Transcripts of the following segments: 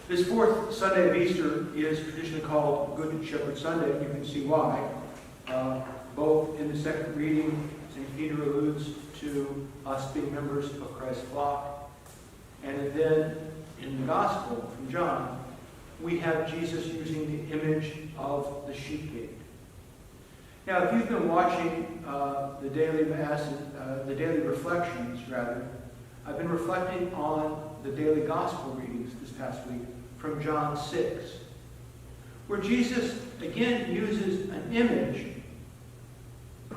This fourth Sunday of Easter is traditionally called Good Shepherd Sunday. You can see why. Both in the second reading, St. Peter alludes to us being members of Christ's flock. And then in the Gospel from John, we have Jesus using the image of the sheep gate. Now, if you've been watching the daily Mass, the daily reflections, rather, I've been reflecting on the daily Gospel readings this past week from John 6, where Jesus again uses an image.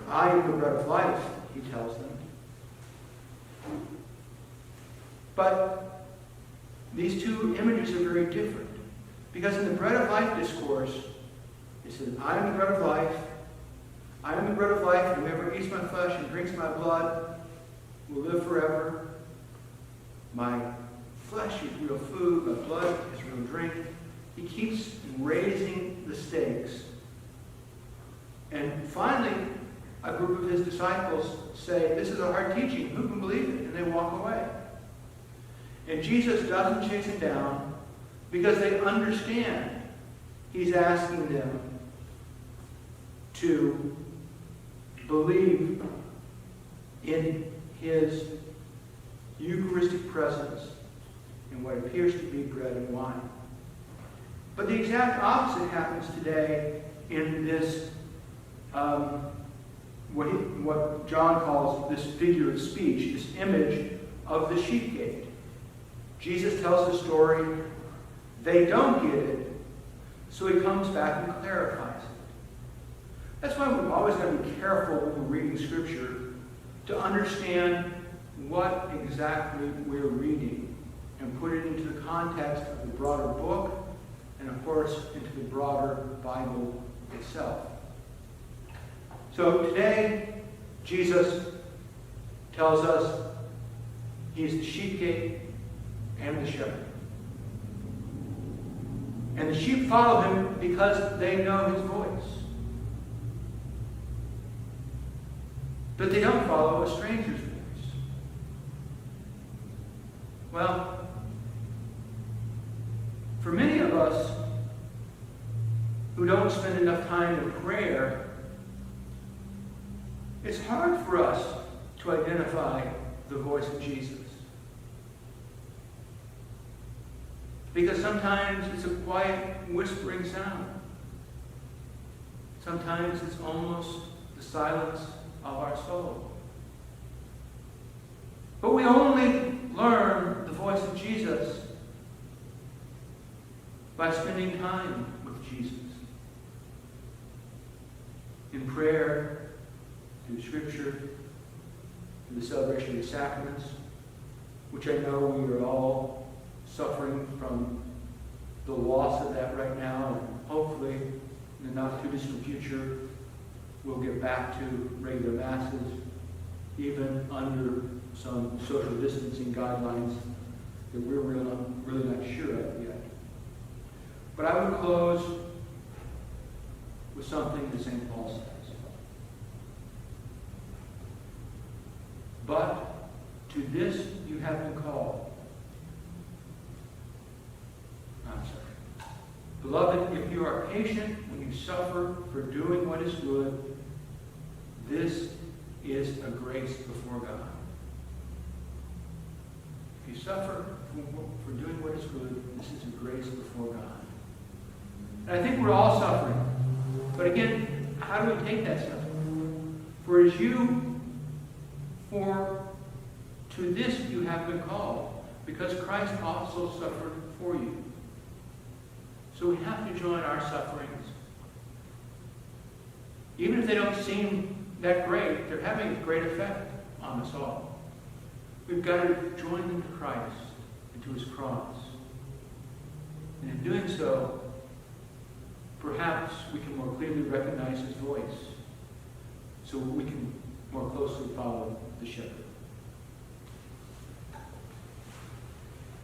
I am the bread of life, he tells them. But these two images are very different. Because in the bread of life discourse, it says, I am the bread of life. I am the bread of life. Whoever eats my flesh and drinks my blood will live forever. My flesh is real food. My blood is real drink. He keeps raising the stakes. And finally, a group of his disciples say, this is a hard teaching. Who can believe it? And they walk away. And Jesus doesn't chase them down because they understand he's asking them to believe in his Eucharistic presence in what appears to be bread and wine. But the exact opposite happens today in this what John calls this figure of speech, this image of the sheep gate. Jesus tells the story. They don't get it, so he comes back and clarifies it. That's why we've always got to be careful when we're reading Scripture to understand what exactly we're reading and put it into the context of the broader book and, of course, into the broader Bible itself. So today, Jesus tells us he's the sheep gate and the shepherd. And the sheep follow him because they know his voice. But they don't follow a stranger's voice. Well, for many of us who don't spend enough time in prayer, it's hard for us to identify the voice of Jesus. Because sometimes it's a quiet, whispering sound. Sometimes it's almost the silence of our soul. But we only learn the voice of Jesus by spending time with Jesus. In prayer, through Scripture, through the celebration of the sacraments, which I know we are all suffering from the loss of that right now, and hopefully in the not too distant future we'll get back to regular masses, even under some social distancing guidelines that we're really not sure of yet. But I would close with something that St. Paul says. But to this you have been called. I'm sorry. Beloved, if you are patient when you suffer for doing what is good, this is a grace before God. If you suffer for doing what is good, this is a grace before God. And I think we're all suffering. But again, how do we take that suffering? For to this you have been called, because Christ also suffered for you. So we have to join our sufferings. Even if they don't seem that great, they're having a great effect on us all. We've got to join them to Christ and to his cross. And in doing so, perhaps we can more clearly recognize his voice, so we can more closely follow the shepherd.